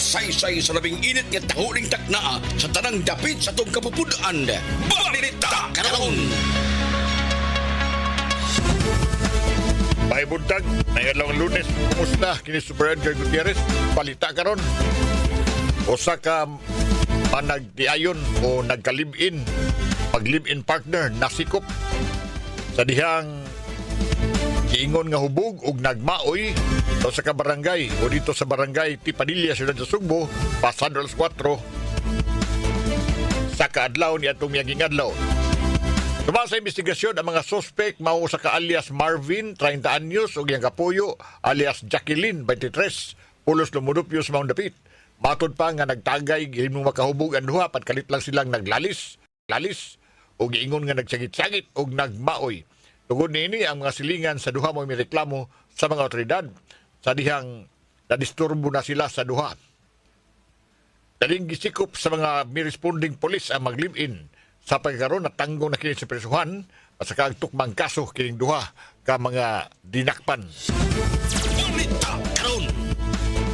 Saysay sa labing init nga tahuling takna sa tanang dapit sa tong kapupudaan. Balita karon. May buntag, ngayong Lunes, kumusta? Kini Super Edgar Gutierrez, balita karon. Usa ka panagdiayon o nagka-live-in, pag-live-in partner, nasikop sa dihang giingon nga hubog ug nagmaoy sa kabarangay o dito sa barangay Tipadilla, Siyudad sa Sugbo, pasado alas 4 sa kaadlaw ni atong miyaging adlaw. Tuma sa investigasyon, ang mga suspect mao sa ka alias Marvin, 30 anyos, ug iyang kapuyo alias Jacqueline, 23, pulos lumudupyo sa mga dapit. Matod pa nga nagtagay, gihimong makahubog ang duha, patkalit lang silang naglalis, ug giingon nga nagsagit-sagit ug nagmaoy. Tungod niini ang mga silingan sa duha mo mireklamo sa mga otoridad sa dihang nadisturbo na sila sa duha. Daling gisikop sa mga responding police ang mag-live-in sa pagkaroon na tanggong na kini sa presuhan at sa kagtukmang kaso kining duha ka mga dinakpan. Balita karon.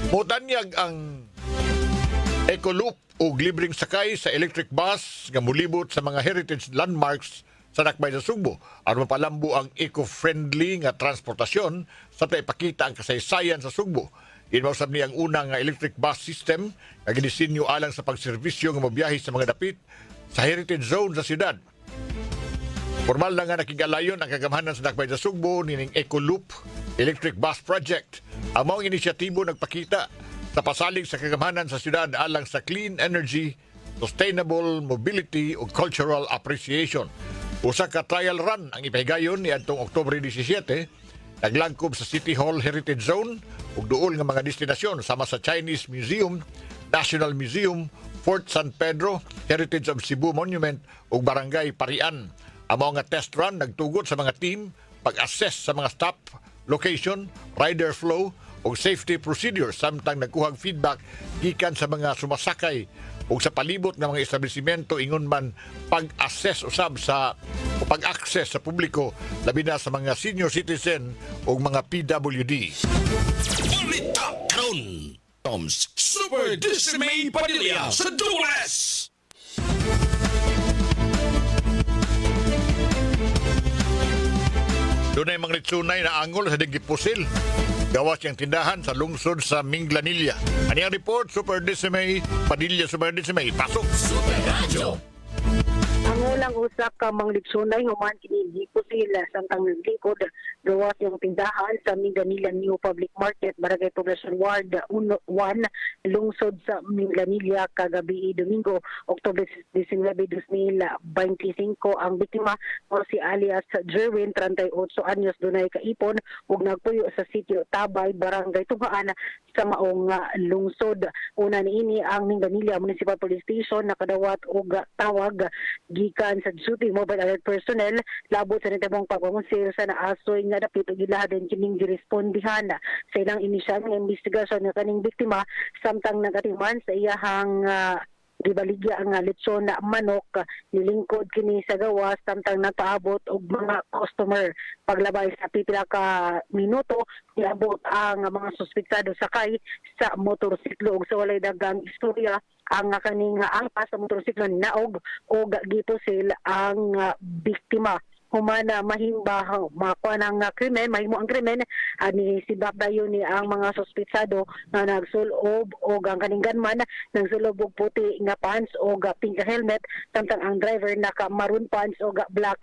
Mutanyag ang Ecoloop o libreng sakay sa electric bus nga mulibot sa mga heritage landmarks sa Nakbay sa Sugbo aron mapalambo ang eco-friendly nga transportasyon sa ipakita ang kasaysayan sa Sugbo. Inmausab niya ang unang electric bus system nga ginisinyo alang sa pagserbisyo nga mobiyahe sa mga dapit sa heritage zone sa siyudad. Formal na nga nakigalayon ang kagamhanan sa Nakbay sa Sugbo nining Ecoloop Electric Bus Project. Ang maong inisyatibo nagpakita sa pasalig sa kagamhanan sa siyudad alang sa clean energy, sustainable mobility ug cultural appreciation. Usa ka trial run ang ipahigayon ni adtong Oktubre 17, naglangkob sa City Hall Heritage Zone ug duol nga mga destinasyon sama sa Chinese Museum, National Museum, Fort San Pedro, Heritage of Cebu Monument ug Barangay Parian. Ang mga test run nagtugot sa mga team pag-assess sa mga stop location, rider flow ug safety procedures samtang nagkuhag feedback gikan sa mga sumasakay ug sa palibot ng mga establishmento ingon man pag-assess usab sa o pag-access sa publiko labi na sa mga senior citizen ug mga PWD. Balita karon. Tom's Super Dismay Padilla sa Dulas. Doon ay mga litsunay na angol sa Digipusil. Gawas yung tindahan sa lungsod sa Minglanilla. Ano yung report? Super Dismay Padilla, Super Dismay. Pasok! Super Radio. Ang ulang usak ka mang litsunay human kini gipo sila samtang naglikod gawas yung tindahan sa Minglanilla New Public Market, Barangay Poblacion Ward 1, lungsod sa Minglanilla kagabi Domingo, Oktubre 19, 2025. Ang biktima o si alias Jerwin, 38 anyos, dunay kaipon ug nagpuyo sa sitio Tabay, Barangay Tugaan sa maong lungsod. Una niini ang Minglanilla Municipal Police Station nakadawat og tawag gikan sa duty mobile alert personnel labot sa nitabong pagpamusil sa naasoy nga dapit ug gilahaden kining girespondihan sa ilang inisyal nga investigasyon nga kaning biktima samtang nagatiman sa iyahang gibaligya ang litson na manok nilingkod kini sa gawas samtang nataabot og mga customer. Paglabay sa pipila ka minuto niabot ang mga suspektado sakay sa motorsiklo ug sa walay daghang istorya ang kaning angkas sa motorsiklo naog o gipusil ang biktima. Humana mahimba makuha ng krimen, mahimo ang krimen ni sibak dayon ni ang mga suspitsado na nagsulob o ang kaning gunman nagsulob og puti nga pants o pink helmet samtang ang driver naka maroon pants o black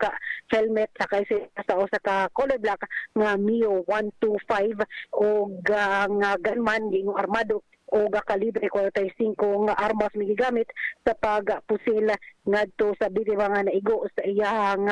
helmet sakay sa usa ka color black nga Mio 125 o ang gunman gingong armado o kalibre 45 nga armas migigamit sa pagpusil ngadto sa biktima nga naigo sa iyang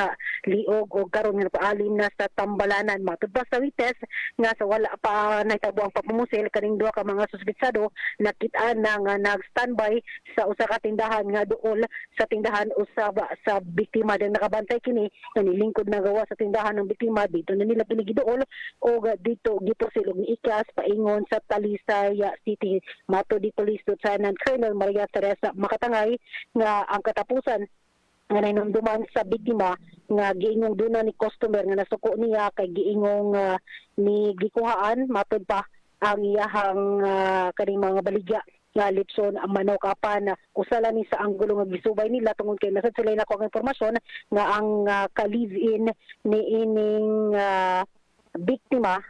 liog o karon nga paalin na sa tambalanan. Matud pa sa witness nga sa wala pa nahitabo ang pagpumusil kaning duha ka mga suspitsado nakit-an na nga nag-standby sa usa ka tindahan nga duol sa tindahan usab sa biktima din nakabantay kini nga nilingkod na gawa sa tindahan ng biktima dito na nila pinigiduol o dito gipusil og niikas paingon sa Talisay City. Mato di Police Lieutenant Colonel Maria Teresa Makatangay nga ang katapusan nga nainumduman sa biktima nga giingong duna ni customer nga nasuko niya kay giingong ni gikuhaan matod pa ang iyahang kaning mga baligya nga Lipson manok apan usala ni sa anggulo nga gisubay nila tungod kay nasad sila nako ang impormasyon nga ang ka-live-in ni ining biktima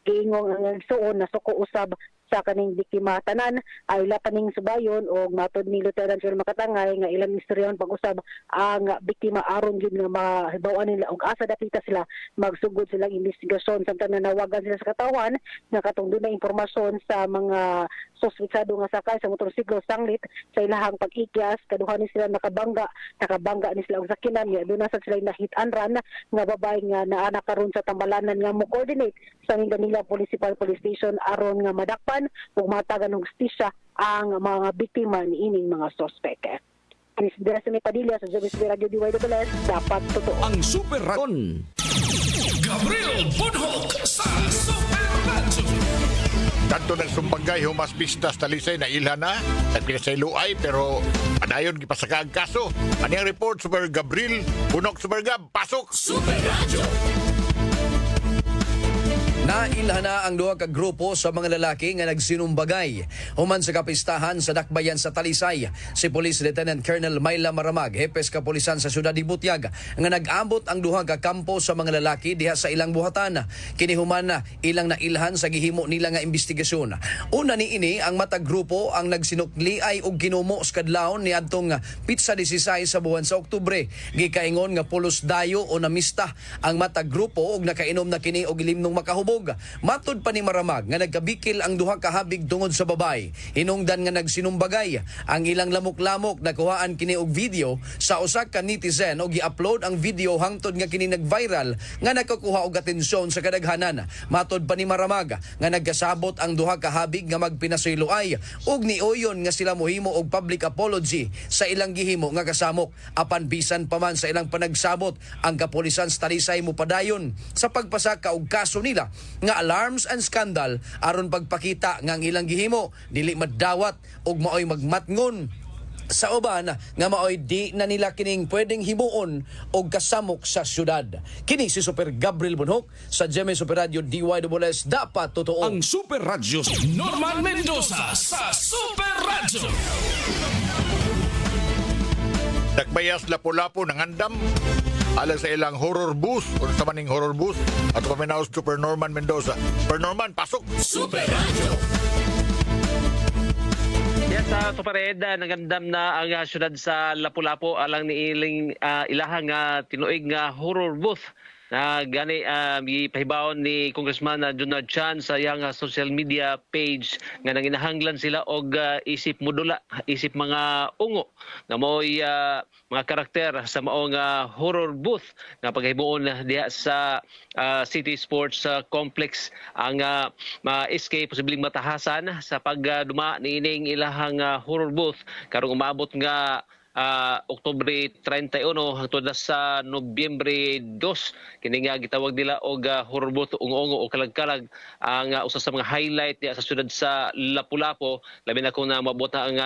giingong ang suon na suko usab sa kaning biktima tanan ay lapaning subayon o matod ni Lieutenant Joel Makatangay nga ilang istoryon pag-usab ang biktima aron gyud nga mahibaw-an nila og asa dapita sila magsugod silang investigasyon samtang nanawagan sila sa katawan nga katong dunay impormasyon sa mga suspetsado nga sakay sa motorsiklo sanglit sa ilahang pag-ikyas kaduha ni sila nakabangga ni sila og sakinan nga doon sa sila na-hit and run nga babay nga naa karon sa tambalanan nga mo coordinate sa Manila Municipal Police Station aron nga madakpan ug matagan og hustisya ang mga biktima ni ining mga sospek. Anis dira sa Padilla sa JBS Radio DYWS dapat totoo. Ang Super Ragon. Gabriel Bunhok sa Super Radyo. Tanto ng sumbagay humas pistas talisay na ilha na at pinasayloay pero anayon gipasaka ang kaso. Aniyang report Super Gabriel Bunok Super Gab pasok. Super Radyo. Nailhan na ang duha ka grupo sa mga lalaki nga nagsinumbagay human sa kapistahan sa Dakbayan sa Talisay. Si Police Lieutenant Colonel Myla Maramag, hepes kapulisan sa siyudad ni Butiag, nga nag-ambot ang duha ka kampo sa mga lalaki diha sa ilang buhatan. Kini human na ilang nailhan sa gihimo nila nga investigasyon. Una niini ang matag grupo ang nagsinukliay og ginumo sa kadlawon ni adtong Pitsa 16 sa buwan sa Oktubre. Gikaingon nga pulos dayo o namista ang matag grupo og nakainom na kini og ilimnong makahubog. Matod pa ni Maramag nga nagkabikil ang duha ka habig tungod sa babay. Hinungdan nga nagsinumbagay ang ilang lamok-lamok nakuhaan kini og video sa usa ka netizen og gi-upload ang video hangtod nga kini nag-viral nga nakakuha og atensyon sa kadaghanan. Matod pa ni Maramag nga nagkasabot ang duha ka habig nga magpinasayloay ug niuyon nga sila mohimo og public apology sa ilang gihimo nga kasamok. Apan bisan pa man sa ilang panagsabot ang kapulisan sa Talisay mopadayon sa pagpasaka og kaso nila nga alarms and scandal aron pagpakita nga ang ilang gihimo dili madawat og maoy magmatngon sa uban nga maoy di na nila kining pwedeng himuon og kasamok sa syudad. Kini si Super Gabriel Bunhok sa GMA Super Radio DYWS dapat totoo. Ang Super Radyo. Norman Mendoza sa Super Radyo. Dakbayas Lapu-Lapu ng andam alang sa ilang horror booth o sa maning horror booth at paminaw Super Norman Mendoza. Super Norman, pasok! Super Radyo. Yes, sa Tupared, nagandam na ang syudad sa Lapu-Lapu alang ni iling ilahang tinuig nga horror booth na gani ipahibawon ni Congressman Donald Chan sa iyang social media page nga nanginahanglan sila og isip modula, isip mga ungo na mo'y mga karakter sa maong horror booth na paghibuon diha sa City Sports Complex ang ma-escape posibleng matahasan sa pagduma ni ining ilahang horror booth karong umabot nga Oktubre 31 hangtod na sa Nobyembre 2 kini nga gitawag nila og horror booth ungo-ungo o kalag-kalag ang usa sa mga highlight niya sa syudad sa Lapu-Lapu labi na kung na maabot na ang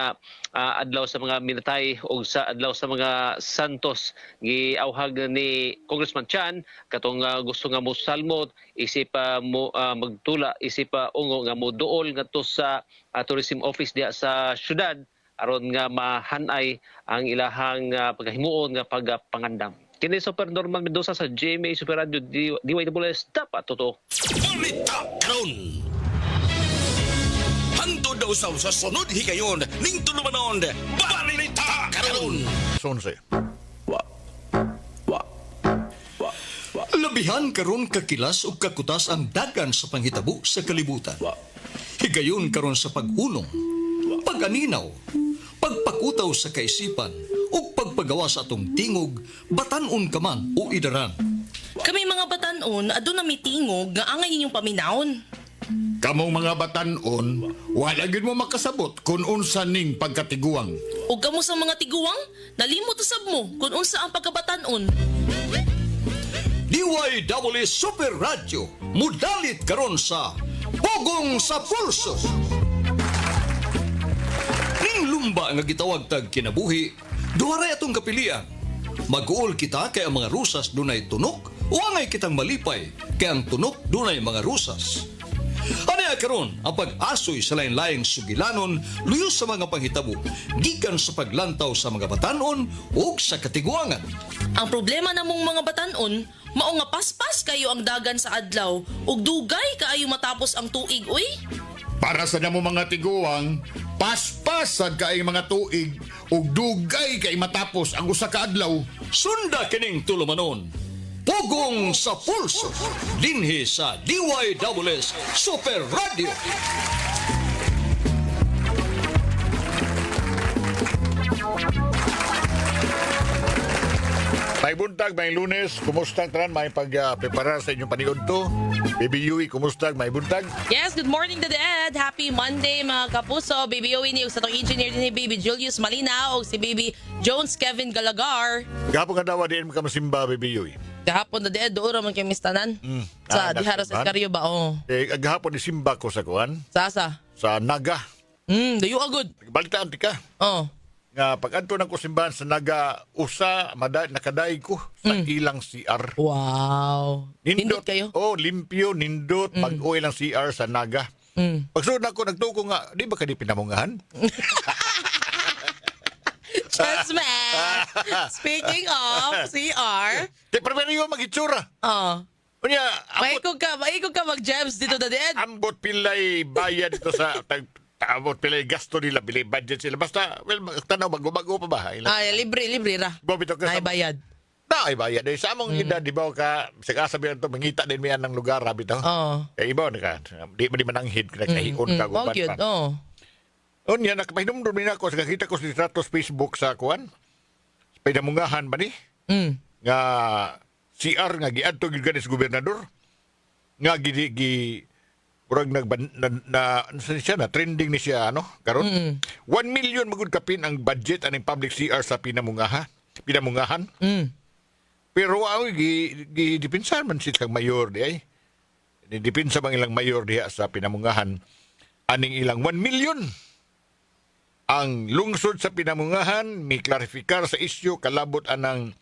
adlaw sa mga minatay o sa adlaw sa mga santos giawhag ni Congressman Chan katong gusto nga mo salmot isip magtula isip ungo nga mo duol ngadto sa tourism office diha sa syudad aron nga mahanay ang ilahang paghimuon nga pagpangandam. Kini Super Norman Mendoza sa GMA Super Radio DYWS dapat totoo. Balita karon. Hantod daw sa sunod higayon ning tulumanon. Balita karon. Sonse. Labihan karon kakilas ug kakutas ang dagan sa panghitabo sa kalibutan. Higayon karon sa pag-unong, pag-aninaw, pagpakutaw sa kaisipan ug pagpagawa sa atong tingog, batan-on ka man o idaran. Kami mga batanon, aduna mi tingog nga angay ninyong paminawon. Kamong mga batanon, wala gid mo makasabot kung unsa ning pagkatiguang. Ug kamo sa mga tiguang, nalimot usab mo kung unsa ang pagkabatanon. DYWS Super Radio, mudalit karon sa Pugong sa Pulso. Ning lumba nga gitawag tag kinabuhi, duha ray atong kapilian. Mag-uol kita kay ang mga rusas dunay tunok o angay kitang malipay kay ang tunok dunay mga rusas. Ano karon ang pag-asoy sa lain-laing sugilanon luyo sa mga panghitabo gikan sa paglantaw sa mga batanon ug sa katiguangan. Ang problema namong mga batanon, mao nga paspas kayo ang dagan sa adlaw ug dugay kaayo matapos ang tuig uy. Para sa namo mga tiguang, paspasad kay mga tuig ug dugay kay matapos ang usa ka adlaw. Sunda kining tulumanon. Pugong sa pulso. Dinhi sa DYWS Super Radio. May buntag, may lunes, kumusta ang tanan? May pag-prepara sa inyong paniod to. Baby Yui, kumusta? May buntag? Yes, good morning to the Ed. Happy Monday mga kapuso. Baby Owen ni sa tong engineer din ni Baby Julius Malina o si Baby Jones Kevin Galagar. Gapon nga dawa din ka masimba, Baby Yui. Gahapon na di Ed, doon raman kay mistanan. Sa Dihara sa Iskaryo ba? Oh. Gahapon ni simba ko sa kuan, Sasa. sa Naga. Dayo agad. Balitaan ti ka. Oh. Nga pag-adto ng kusimbahan sa Naga, nakadaig ko sa ilang CR. Wow. Nindot kayo? Oh, limpyo, nindot, pag-uwi lang CR sa Naga. Pagsunod ako, nagtuko nga, di ba ka di pinamungahan? Just man. Speaking of CR. Di, pero yung mag-itsura. Oh. Kunya, Maikog ka mag-jabs dito na Ed. ambot pilay bayad dito sa ambot pilay gasto nila, pilay budget sila. Basta, well, tanaw, bago-bago pa ba? Libre ra. Bobito ka Ay bayad. Ay bayad. Eh, sa among edad, di ba ka, sa kasabihan to, mangita din miyan ng lugar, rabi to. Oo. Eh, iba, di mananghid, nakahion ka, guban Cute. pa. Oh. O niya, nakapahinumdum din ako, nakita ko sa litrato sa Facebook sa kuwan. Pinamungahan ba ni? Nga CR nga giadto gid ganis gobernador. Nga murag trending ni siya karon. 1 million magud kapin ang budget aning public CR sa pinamungahan. Pero gidipinsan man si kang mayor di ay. Dipinsa bang ilang mayor diha sa pinamungahan aning ilang 1 million. Ang lungsod sa pinamungahan mi klarifikar sa isyu kalabot anang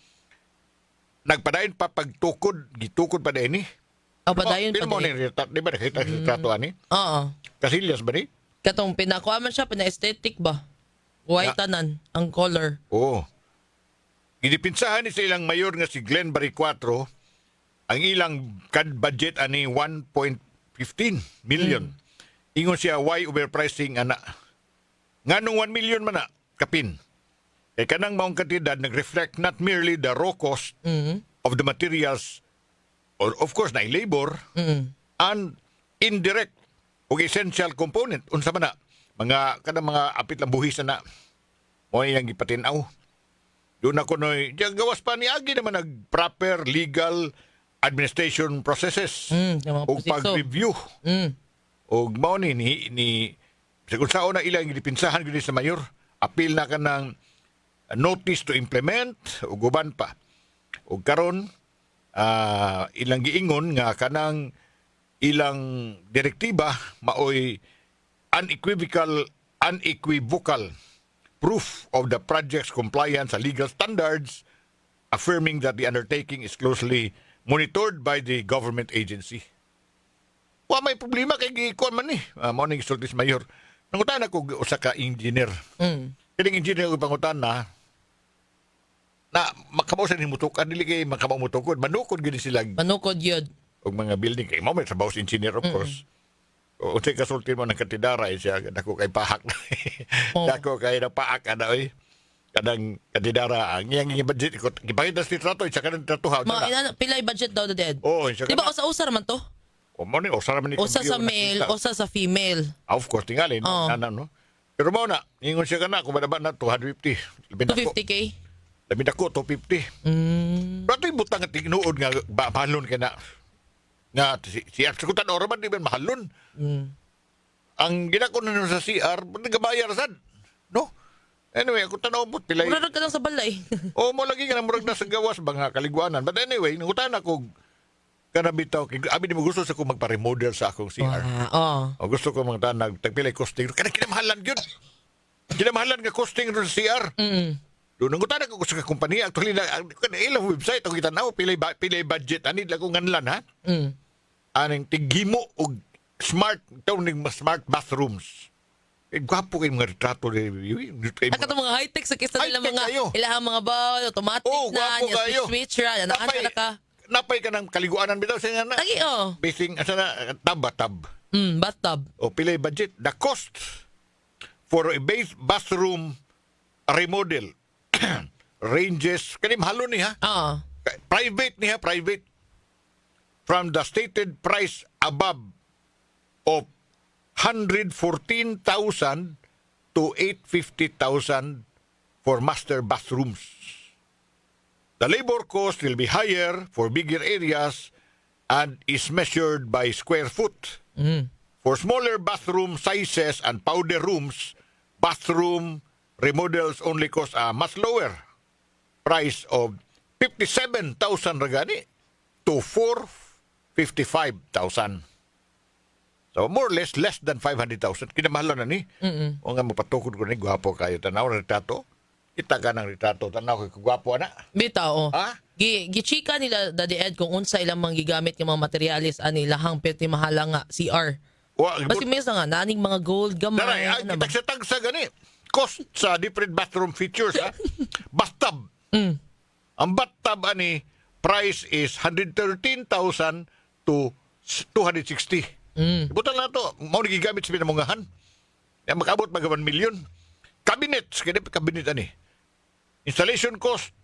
nagpadayon pa pagtukod, gitukod pa din ni. Padayon pa din. Di ba nakita sa trato ani? Oo. Kasilyas ba ni? Katong pinakuha man siya, pina-aesthetic ba? White tanan, ang color. Oo. Gidipinsahan ni sa ilang mayor nga si Glenn Baricuatro ang ilang budget ani 1.15 million. Ingon siya why overpricing ana. Nganong 1 million man na kapin. Kay kanang maong kantidad nag-reflect not merely the raw cost of the materials or of course na labor and indirect o essential component unsa man na kanang mga apit lang buhis na mo yang gipatinaw. Doon ako noy, gawas pa ni agi naman nag proper legal administration processes o pag-review. O mao ni kung saan na ilang gipinsahan gini sa mayor, apil na kanang notice to implement o guban pa. O karon ilang giingon nga kanang ilang direktiba maoy unequivocal proof of the project's compliance sa legal standards, affirming that the undertaking is closely monitored by the government agency. Wa may problema kay gikuan man ni. Mao ning sultis mayor. Nangutan ako usa ka engineer. Kining engineer ko pangutan na makamaw sa ni mutukan dili kay makamaw mutukod. Manukod gid sila. Manukod yun. Og mga building kay mao may trabaho sa engineer of course. O unsay kasulti mo ng katidara siya dako kay pahak. Dako kay na paak ana oy. Kadang katidara ang iyang budget ko gipakita sa litrato sa kanang tratuha. Pilay budget daw Dead. Oh, siya. Di ba usa man to? O mo ni usa man ni. Usa sa male, usa sa female. Of course tingali no. Pero mao na ingon siya kana kung madaba na 250. 250k. Labi dako 250. Pero ito'y butang at tignuod nga mahalon ka na. Nga, si Aksikutan Oraman, di ba mahalon? Ang ginako na sa CR, nagabayar sad. No? Anyway, ako tanaw mo, pilay. Murag ka lang sa balay. O, mo lagi ka na murag na sa gawas, mga kaliguanan. But anyway, nangutan ako, kanabitaw, abi di mo gusto sa ko magpa-remodel sa akong CR. O gusto ko mga tanag, tagpilay costing. Kana kinamahalan yun. Kinamahalan nga costing rin sa CR. Doon nangutan ako sa kumpanya actually na ilang website ako kita na pilay budget ani la ko nganlan ha. Aning tighimo og smart bathrooms. Gwapo kayong mga retrato ni Ang katong mga high-tech sa kisa nila High-tech mga kayo. ilahang mga bowl, automatic Oh, na, gwapo kayo. switch ra, naan ka na ka. Napay ka ng kaliguanan bitaw sa nga na. Lagi oh. Basing asa na tab. Bathtub. O pilay budget. The cost for a base bathroom remodel ranges kanim halo ni ha. Oo. Private from the stated price above of 114,000 to 850,000 for master bathrooms. The labor cost will be higher for bigger areas and is measured by square foot. For smaller bathroom sizes and powder rooms, bathroom remodels only cost a much lower price of 57,000 ragani to 455,000. So more or less than 500,000. Kinamahalan na ni. O nga mapatukod ko ni gwapo kayo. Tanaw ng retrato. Kita ka ng retrato. Tanaw ko gwapo na. Bitaw, oh. Ha? Gichika nila Daddy Ed kung unsa ilang mga gigamit yung mga materialis ani lahang peti mahala nga CR. Basi minsan nga naning mga gold gamay. Daray, ano ba? kitag sa gani. Cost sa different bathroom features. Ha? Bathtub. Ang bathtub ani, price is 113,000 to 260. Butal na to. Mao nagigamit sa pinamungahan. Makabot mag 1 million. Cabinets, kaya cabinet ani. Installation cost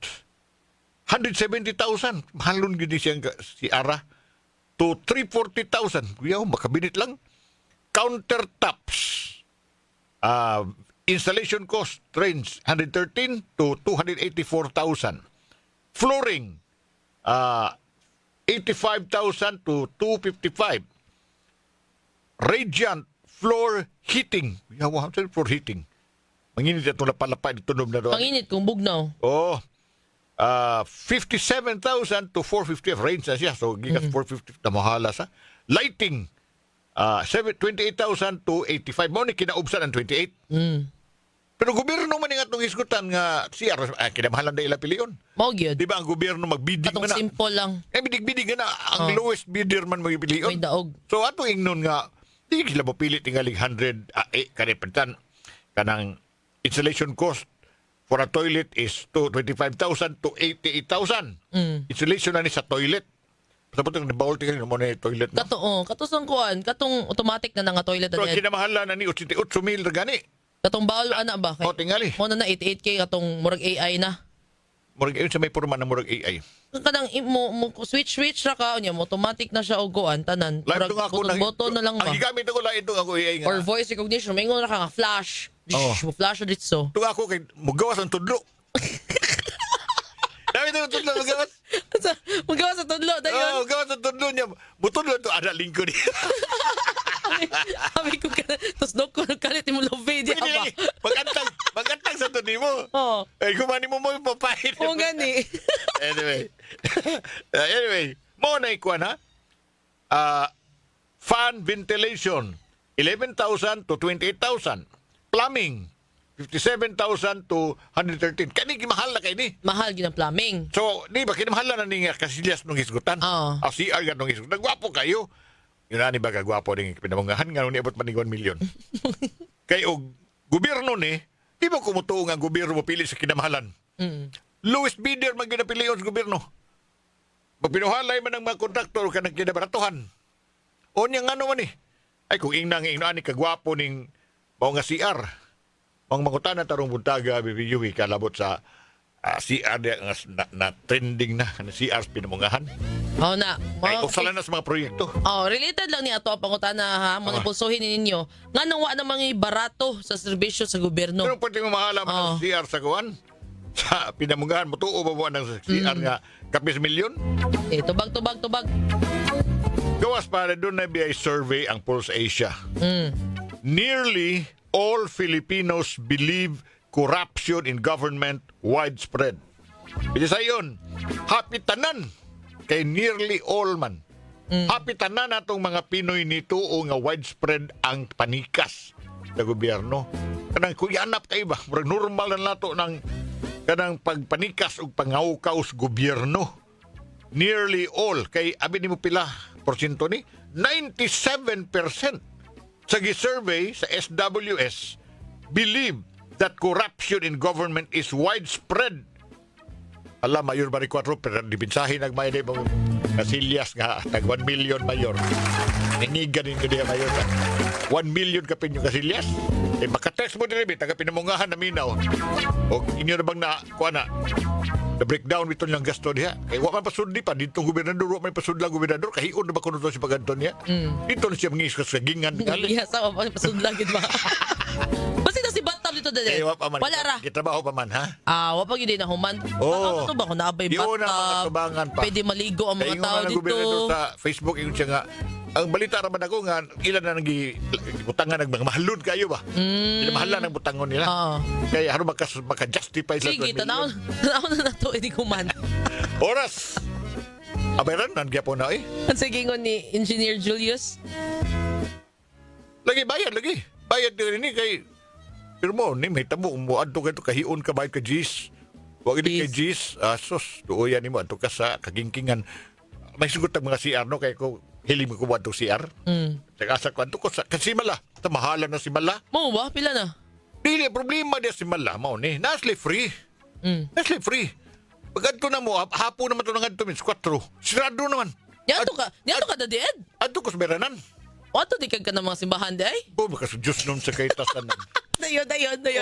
170,000. Mahalon gini siyang si Ara to 340,000. Kuya, makabinet lang. Countertops. Installation cost range 113 to 284,000. Flooring 85,000 to 255. Radiant floor heating. Yawa, floor heating. Manginit itong lapalapay, tunog na doon. Panginit kung bugnaw. Oh, 57,000 to 450 range na siya. So, gigas 450 na mahala sa. Lighting, 28,000 to 85. Mo ni kinaubsan ang 28. Pero gobyerno man nga itong isgutan nga siya, kinamahalan na ila piliyon. Mao gyud. Di ba ang gobyerno magbidig Katong man na? simple lang. Bidig-bidig na. Ang lowest bidder man magpiliyon. May daog. So, ato ingnon nga, di sila mapili tingaling 100 kanipitan. Kanang installation cost for a toilet is 25,000 to 88,000. Installation na ni sa toilet. Tapos ang bawal tingnan mo na yung toilet mo. Katong kuan, katong automatic na nga toilet So, na Ed. kinamahala na ni 88,000 gani. Katong bawal ana ba? O, tingali. Mo na 88K katong murag AI na. Murag yun sa may purma ng murag AI. Kanang mo switch ra ka unya mo automatic na siya og kuan tanan. Live Murag ito nga ako. button na lang ba? Ang gigamit ako lang ito ako AI nga. Or voice recognition, mingon ra ka nga flash. Mo flash na dito. Ito ako kay mugawas ang tudlo. Dami ito yung tudlo mugawas. Magawa sa tudlo dayon. Oo, mugawas ang tudlo niya. Butudlo ito, ada lingko niya. Sabi ko ka tos dok ko kalit mo love video ba. Magantang sa tudlo mo. Oh. Eh, kumani mo papahit. O gani. Anyway, mo na ikuan ha. Fan ventilation 11,000 to 28,000. Plumbing 57,000 to 113. Kani mahal na kay ni. Mahal gid ang plumbing. So, di ba kinamahalan na ni Casillas nung hisgutan? Oo. CR nga nung hisgutan. Gwapo kayo. Yun na ni ba kagwapo ning pinamungahan nga nung niabot man ni 1 million. Kay og gobyerno ni, di ba kumutuo nga ang gobyerno mo pili sa kinamahalan? Lowest bidder man ginapili sa gobyerno. Magpinuhalay man ang mga kontraktor ka ng kinabaratuhan. O niya nga naman ay kung inang ni kagwapo ning mao nga CR. Ang mangutan na tarong buntaga bibiyuhi kalabot sa CR na trending na CR pinamungahan. Oh na. Ay, usala na sa mga proyekto. Oh, related lang ni ato ang pangutana ha. Mo pulsuhin ninyo. Nga nang wa na mga barato sa serbisyo sa gobyerno. Pero pwede mo mahala man ang CR sa kuwan. Sa pinamungahan mo tuo ba mo ng CR nga kapis milyon? Tubag. Gawas para doon na BI survey ang Pulse Asia. Nearly all Filipinos believe corruption in government widespread. Bisa sa yun, happy tanan kay nearly all man. Happy tanan natong mga Pinoy nito o nga widespread ang panikas sa gobyerno. Kanang kuyanap kay ba, murag normal na nato ng kanang pagpanikas o pangawkaw sa gobyerno. Nearly all kay abi nimo pila porsyento ni 97% sa gisurvey sa SWS believe that corruption in government is widespread. Alam, mayor ba ni 4, pero dipinsahin ang mayor mo Casillas nga, tag 1 million mayor. Ningiganin ko diya mayor na. 1 million ka pinyo Casillas. Eh, makatext mo din rin, taga pinamungahan na minaw. O inyo na bang na, kuha na, the breakdown ito niyang gasto diha. Kaya wala man pasudli pa, dito gobernador, wala man pasudlang gobernador, kahiyon na ba kuno to si paganton niya? Dito na siya mangis sa gingan. Iya, sa pasudlagid ba? Basta ito si Batam dito dali. Wala ra. Kitrabaho pa man, ha? Wala pag yun na human. Oo. Ano ba kung naabay Yun ang mga Batam? tubangan pa. Pwede maligo ang mga Kaya tao yung dito. gobernador sa Facebook, yung siya nga, ang balita raman ako nga, ilan na butangan ng mga mahalon kayo ba? Ilan mahalan ng butangon nila. Oo. Kaya ano maka-justify sa Sige, 1 million. tanaw na to, hindi kuman. Oras! Abayran, nandiyan na eh. Ang sigingon ni Engineer Julius. Lagi bayad, lagi. Bayad din ini kay... Pero mo, ni may tamo, mo adto ka ito, kahiun ka bayad ka G's. Huwag ini kay G's, sos, tuoyan ni mo, adto ka sa kagingkingan. May sugot ang mga CR, no? Kaya ko, hiling mo ko ba itong CR? Saka sa kwanto ko, kasi Mala, tamahalan na si Mala. Mo ba? Pila na? Dili, problema dia si Mala, mo ni, nasli free. Nasli free. Pagkanto na mo, hapo naman ito ng ganito, means 4. Sirado naman. Niyato ka da died? Adto ko sa beranan. O ato di kag ka ng mga simbahan day? Oh, makasudjus nun sa kaitasan. Dayon.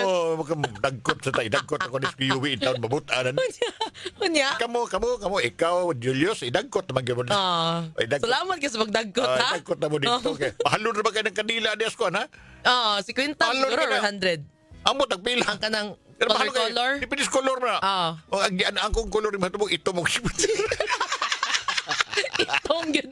Oh, dagkot sa tayo. Dagkot ako ni Skiyuwi, itaon mabutaan. Unya. Kamu, ikaw, Julius, idagkot naman gawin. Salamat ka sa pagdagkot, ha? Dagkot na mo dito. Mahalo na ba kayo ng kanila, Dias ko, ha? Si Quinta, Mahalo siguro, na. or 100. Amo, tagpila. Ang kanang Pero mahalo kayo. color. Ipinis color na. O, ang kong color, ito mong Itong yun.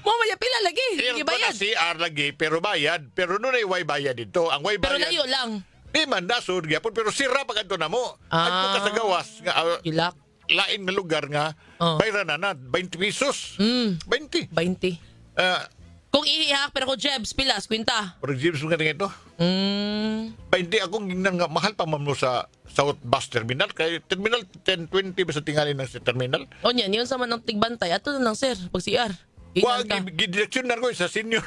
Mamaya pila lagi. Hindi bayad. CR lagi, pero bayad. Pero nun ay way bayad dito. Ang way Pero bayad. layo lang. Di man, nasod gyapon, pero sira pag ato na mo. Ato ka sa gawas. Nga, Ilak. lain nga lugar nga, bayran na 20 pesos. 20. 20. Ah, Kung ihihak, pero kung Jebs, pilas, Quinta. Pero James mo nga ito. 20 akong gingnan nga, mahal pa man mo sa South Bus Terminal. Kaya Terminal 1020 ba sa tingali ng terminal? O niyan, yun sa man ng tigbantay. Ato na lang, sir. Pag CR. Wag, Ingan ka. gidireksyon na ko sa senior.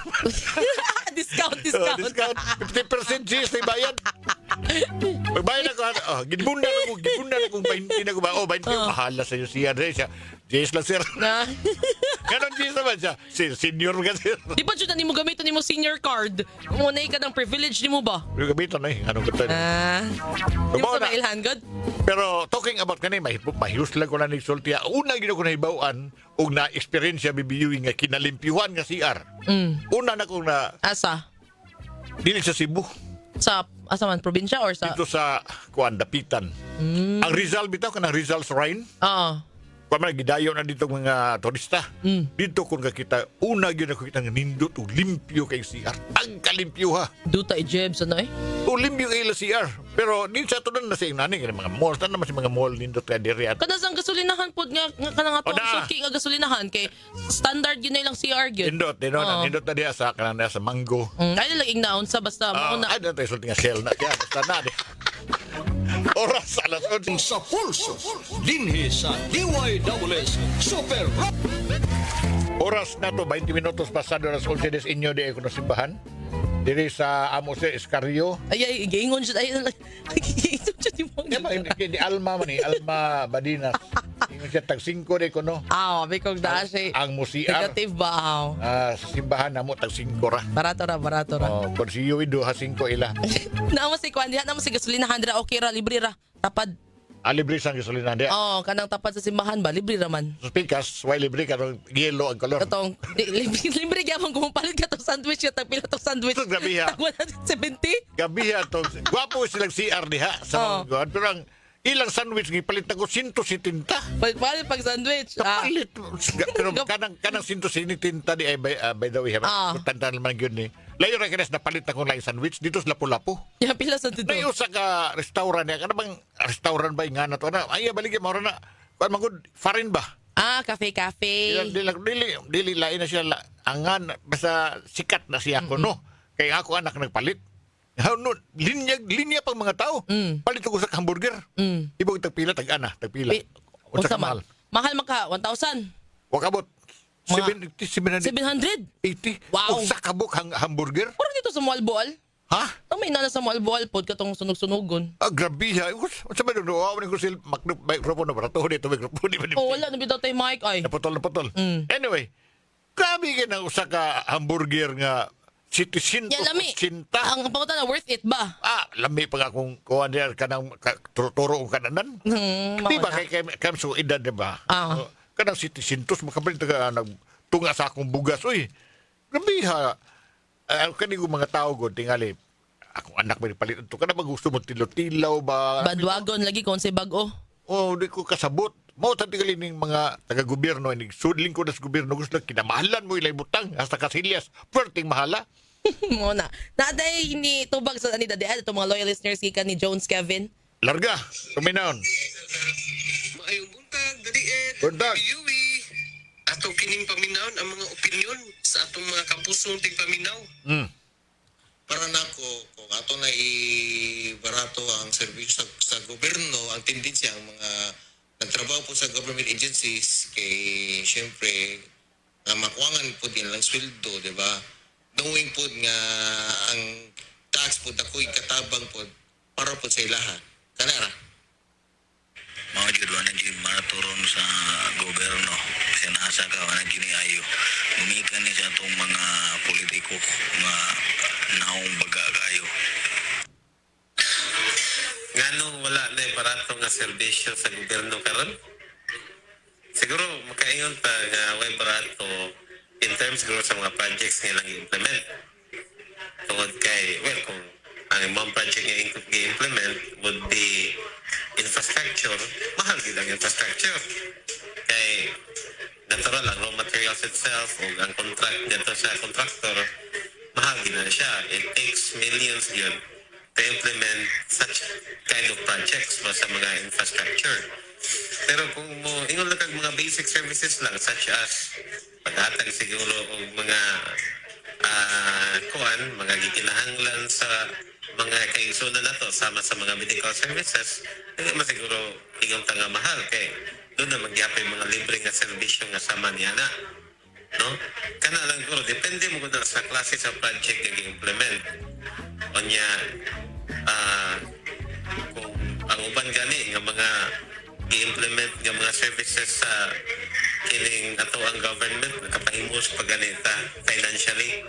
Discount. Discount. 50% GS na bayad. Magbayad ako, gibunda na kung 20 na ko ba? 20, mahala sa iyo siya. GS lang, sir. Na. Ganon GS naman siya. Senior ka, sir. Di ba dyan na mo gamitin ni mo senior card? Munay ka ng privilege ni mo ba? Yung gamitan na eh. Anong gamitan? Di mo sa mailhan, God? Pero talking about kanina, mahiyos lang ko na nagsulti. Una gino ko na hibawaan o na-experience BBUing nga kinalimpyuhan nga CR. Una na kong na Asa? dili sa Cebu. Sa asa man, probinsya or sa... Dito sa Dapitan. Ang Rizal bitaw kanang Rizal Shrine. Oo. Kung man gidayo na dito mga turista. Dito kung kakita, una yun ako kita nga nindot o limpyo kay CR. Ang kalimpyo ha. Duta i-Jebs, ano eh? O limpyo kay CR. Pero din sa tunan na sa inani, mga mall, saan naman si mga mall nindot ka diri at Kada sang gasolinahan po nga kanang ato O na. suki nga gasolinahan kay standard yun na ilang CR gyud. nindot na diya sa kanang na sa Mango. Ay lang ignaon sa basta mauna. Ay, natin sulti nga Shell na. Kaya, basta na di. Oras, alas 11. Sa pulso, dinhi sa DYWS Super Rap. Oras na to, 20 minutos pasado las 11 des inyo di ako simbahan. Diri sa Amos Escario. Ay giingon siya ay giingon siya di mo. Di Alma man ni, Alma Badinas. Ingon siya tag 5 di ko no. Abi kog da siya. Ang musiar. Negative ba? Sa simbahan namo tag 5 ra. Barato ra. Oh, kung si Yui do ha 5 ila. Namo si Kwan diha namo si gasolinahan dira okay ra libre ra. Tapad. Libre sang gasolina di. Oh, kanang tapad sa simbahan ba libre ra man. Sa pikas, why libre ka yellow ang color. Katong libre gyapon kung palit ka tong sandwich ya tag pila tong sandwich. Ito, grabe ha. Tag 170. Gabi to. Gwapo silang CR diha sa mga pero ang ilang sandwich gipalit ako 170. Palit pag sandwich. Kapalit. Pero kanang 170 di ay by the way. Tanda naman yun ni. Layo na kinas napalit akong laing sandwich dito sa Lapu-Lapu. Ya pila sa dito. Layo sa ka restaurant niya. Kana bang restaurant ba nga na to? Ay, baligyan mo na. Kuan magud farin ba? Cafe. Dili lain na siya angan basta sikat na siya ko no. Kaya ako anak nagpalit. No, linya pang mga tao. Palit ko sa hamburger. Ibog tagpila tag-ana, tagpila. Unsa ka mahal? Mahal maka 1,000. Wakabot. Mga 780. 700. Wow. Usa ka buk hamburger? Parang dito sa Mualboal. Ha? Ang may nana sa Mualboal pod katong sunog-sunugon. Ah, grabe ha. Unsa ba doon? Awa ni ko sil microphone na barato dito microphone di ba? Oh, wala na bitaw tay mic ay. Naputol. Anyway, grabe ka na usa ka hamburger nga citizen Ya lami. cinta. Ang pangutan na worth it ba? Lami pa nga kung kuha niya kanang turo ang kananan. Di ba kay kamso edad di ba? Kanang citizen tos makapalit ka nagtunga sa akong bugas. Uy, grabe ha. Kanigong mga tao ko, tingali, akong anak may palit ito. Kana ba gusto mo tilo-tilaw ba? Badwagon lagi kon sa bag-o. Di ko kasabot. Mao tingali ning mga taga-gobyerno, sudling ko na sa gobyerno, gusto lang kinamahalan mo ilay butang, hasta kasilyas, perting mahala. Mo na. Naday ini tubag sa ani dadi ato mga loyal listeners kika ni Jones Kevin. Larga, tuminaon. Maayong buntag, dadiet, Buntag. Yui. Ato kining paminaw ang mga opinyon sa atong mga kapusong tigpaminaw. Para nako, kung ato na i-barato ang serbisyo sa gobyerno, ang tendensya ang mga nagtrabaho po sa government agencies kay syempre nga makuangan po din lang sweldo, di ba? Knowing po nga ang tax po ako'y katabang po para po sa ilaha. Kanara? Mga jud wala jud maturon sa gobyerno kasi nasa ka wala gini ayo umikan ni sa atong mga politiko nga naong baga kayo Ngano wala na barato nga serbisyo sa gobyerno karon? Siguro makaingon pa nga way barato in terms siguro sa mga projects nga lang i-implement. Tungod kay, well, kung ang ibang project nga i-implement would be infrastructure, mahal din ang infrastructure. Kay natural ang raw materials itself o ang contract nito sa contractor, mahal din na siya. It takes millions yun to implement such kind of projects mo sa mga infrastructure. Pero kung mo ingon lang kag mga basic services lang such as paghatag siguro og mga mga gikinahanglan sa mga kaigsunan nato sama sa mga medical services, hindi masiguro ingon ta nga mahal kay doon na magyapay mga libre nga serbisyo nga sama niya na. No? Kana lang siguro, depende mo kung sa klase sa project nga i-implement. O niya, kung ang uban gani nga mga i-implement nga mga services sa kining ato ang government nakapahimos pagganita financially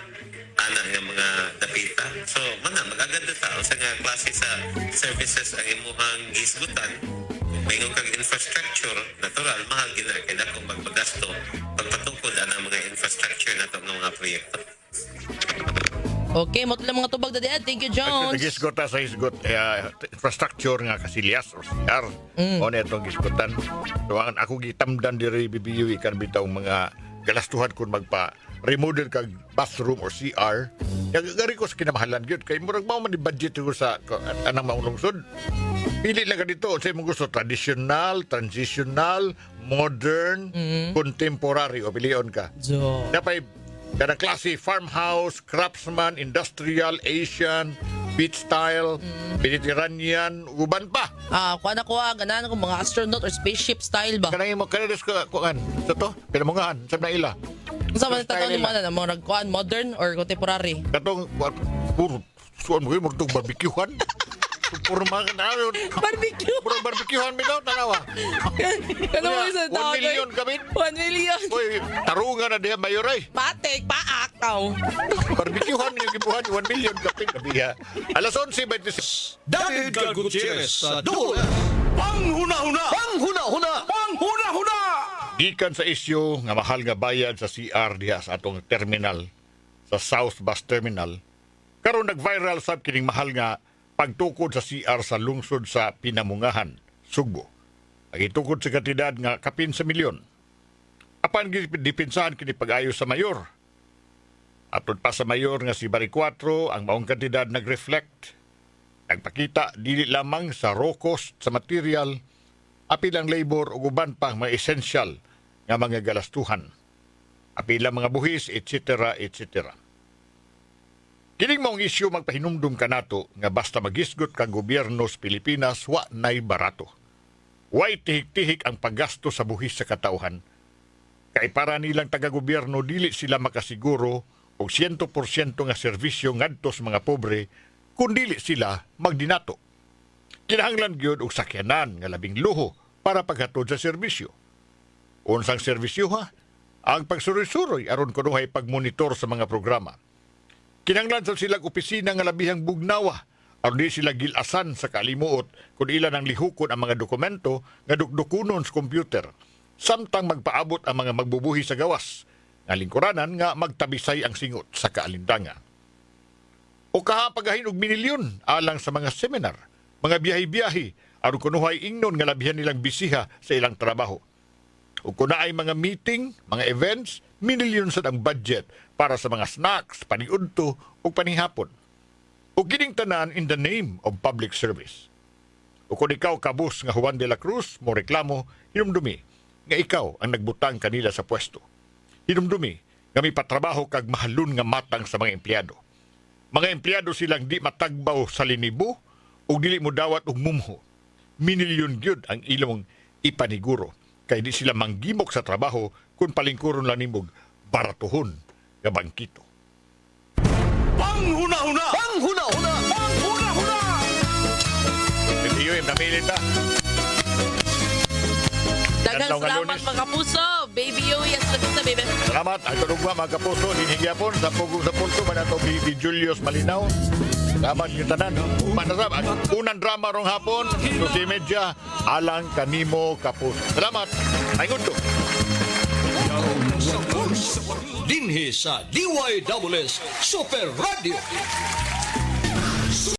ana nga mga dapita. So, magaganda ta sa nga klase sa services ang imuhang gisgutan. Kung mayroon kang infrastructure, natural, mahal gina. Kaya kung magpagasto, pagpatungkod ang mga infrastructure na ito ng mga proyekto. Okay, mo lang mga tubag dadi. Thank you, Jones. Nagisgot ta sa isgot infrastructure nga kasilyas or CR. O na itong gisgotan. So, ang ako gitamdan diri BBU ikan bitaw mga galastuhan kung magpa-remodel kag bathroom or CR. Gari ko sa kinamahalan gyud kay murag mao man di budget ko sa anang maunungsod. Pili lang ka dito sa imong gusto traditional, transitional, modern, contemporary o pilion ka. Dapat kada klase farmhouse, craftsman, industrial, Asian, beach style, Mediterranean, uban pa. Kuha na ganan ko mga astronaut or spaceship style ba? Kanang mo kanades ko kuan. Sa to, pinamungahan sa na ila. Sa man tataw ni mana mga kuan modern or contemporary? Katong puro suon mo mo tong barbecuehan. Puro mga naon. Barbecue. Puro barbecuehan mi daw tanawa. Ano mo sa tao? 1 million kami. 1 million. Oy, tarungan na diha mayor ay. Patek, paak tao. Barbecuehan yung gibuhan 1 million kaping kabiha. Alas 11:26. David Cal Gutierrez sa Dole. Panghuna-huna! Gikan sa isyu nga mahal nga bayad sa CR diha sa atong terminal sa South Bus Terminal. Karon nag-viral sab kining mahal nga pagtukod sa CR sa lungsod sa Pinamungahan, Sugbo. Ang itukod sa kantidad nga kapin sa milyon. Apan dipinsahan kini pag-ayo sa mayor. Atod pa sa mayor nga si Bari 4, ang maong kantidad nag-reflect. Nagpakita dili lamang sa raw cost sa material, apil ang labor ug uban pang mga essential nga mga galastuhan. Apil ang mga buhis, etc. etc. Kining mong isyu magpahinumdum kanato nga basta magisgot kang gobyerno sa Pilipinas wa nay barato. Way tihik-tihik ang paggasto sa buhis sa katauhan. Kay para nilang taga-gobyerno dili sila makasiguro og 100% nga serbisyo ngadto sa mga pobre kung dili sila magdinato. Kinahanglan gyud og sakyanan nga labing luho para paghatod sa serbisyo. Unsang serbisyo ha? Ang pagsuroy-suroy aron kunuhay pagmonitor sa mga programa. Kinahanglan sa silang opisina nga labihang bugnawa aron di sila gilasan sa kalimuot kung ilan ang lihukon ang mga dokumento nga dukdukunon sa computer samtang magpaabot ang mga magbubuhi sa gawas nga lingkuranan nga magtabisay ang singot sa kaalindangan. O kahapagahin og minilyon alang sa mga seminar, mga biyahe-biyahe aron kunuhay ingnon nga labihan nilang bisiha sa ilang trabaho. O kung ay mga meeting, mga events, minilyon sa ang budget para sa mga snacks, paniudto o panihapon. O kining tanan in the name of public service. O kung ikaw kabus nga Juan de la Cruz mo reklamo, hinumdumi nga ikaw ang nagbutang kanila sa pwesto. Hinumdumi nga may patrabaho kag mahalon nga matang sa mga empleyado. Mga empleyado silang di matagbaw sa linibo o dili mo dawat og mumho. Minilyon gyud ang ilong ipaniguro kay di sila manggimok sa trabaho kung palingkuron lang nimog baratuhon nga bangkito. Panghuna-huna! Panghuna-huna! Panghuna-huna! Iyo yung namilit na. Daghang Yan daw nga salamat Lunes. mga kapuso. Baby Yowie, as sa baby. Salamat. Ang tulugwa mga kapuso. Dinigyapon sa pugong sa pulso. Manato Bibi Julius Malinaw. Salamat yung tanan. Manasab. Ang unang drama rong hapon. Susi Medya. Alang kanimo kapuso. Salamat. Ay ngundo. Dinhi sa DYWS Super Radio.